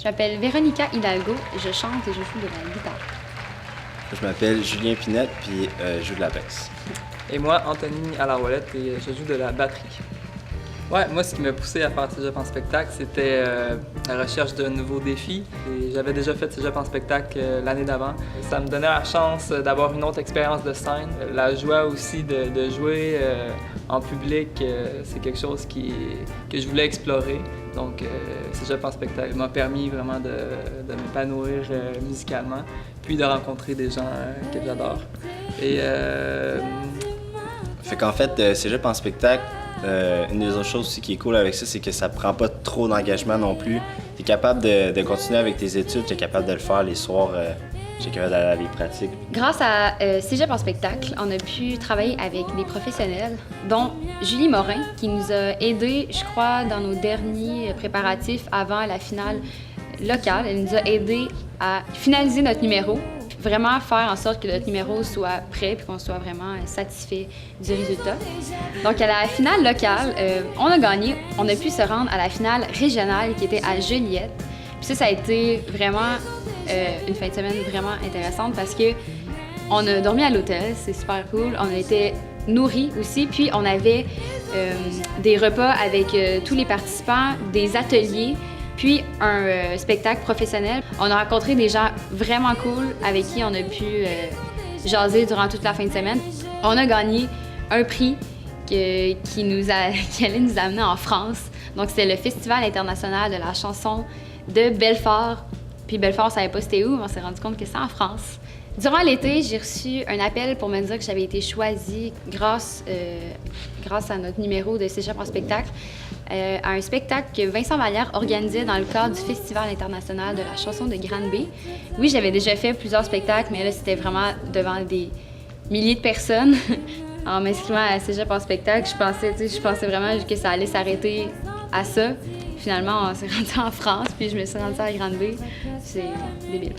Je m'appelle Véronica Hidalgo, je chante et je joue de la guitare. Je m'appelle Julien Pinette, puis je joue de la basse. Et moi, Anthony Alarouellette, et je joue de la batterie. Ouais, moi, ce qui m'a poussé à faire Cégep en spectacle, c'était la recherche de nouveaux défis. Et j'avais déjà fait Cégep en spectacle l'année d'avant. Ça me donnait la chance d'avoir une autre expérience de scène. La joie aussi de jouer en public, c'est quelque chose que je voulais explorer. Donc, Cégep en spectacle m'a permis vraiment de m'épanouir musicalement, puis de rencontrer des gens que j'adore. Et Fait qu'en fait, Cégep en spectacle, une des autres choses aussi qui est cool avec ça, c'est que ça prend pas trop d'engagement non plus. Tu es capable de continuer avec tes études, tu es capable de le faire les soirs, tu es capable d'aller à des pratiques. Grâce à Cégep en spectacle, on a pu travailler avec des professionnels, dont Julie Morin, qui nous a aidés, je crois, dans nos derniers préparatifs avant la finale locale. Elle nous a aidés à finaliser notre numéro, vraiment faire en sorte que notre numéro soit prêt puis qu'on soit vraiment satisfait du résultat. Donc, à la finale locale, on a gagné. On a pu se rendre à la finale régionale qui était à Joliette. Puis ça a été vraiment une fin de semaine vraiment intéressante parce que on a dormi à l'hôtel, c'est super cool. On a été nourris aussi, puis on avait des repas avec tous les participants, des ateliers, puis un spectacle professionnel. On a rencontré des gens vraiment cool avec qui on a pu jaser durant toute la fin de semaine. On a gagné un prix qui allait nous amener en France. Donc, c'était le Festival international de la chanson de Belfort. Puis Belfort, on savait pas c'était où, mais on s'est rendu compte que c'est en France. Durant l'été, j'ai reçu un appel pour me dire que j'avais été choisie grâce à notre numéro de Cégep en spectacle à un spectacle que Vincent Vallière organisait dans le cadre du Festival international de la chanson de Granby. Oui, j'avais déjà fait plusieurs spectacles, mais là, c'était vraiment devant des milliers de personnes. En m'inscrivant à Cégep en spectacle, je pensais vraiment que ça allait s'arrêter à ça. Finalement, on s'est rendu en France, puis je me suis rendue à Granby. C'est débile.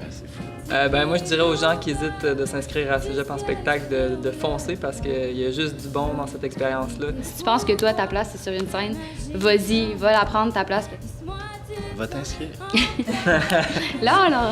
Moi, je dirais aux gens qui hésitent de s'inscrire à Cégep en spectacle de foncer parce qu'il y a juste du bon dans cette expérience-là. Si tu penses que toi, ta place, c'est sur une scène, vas-y, va la prendre, ta place. Va t'inscrire. Là.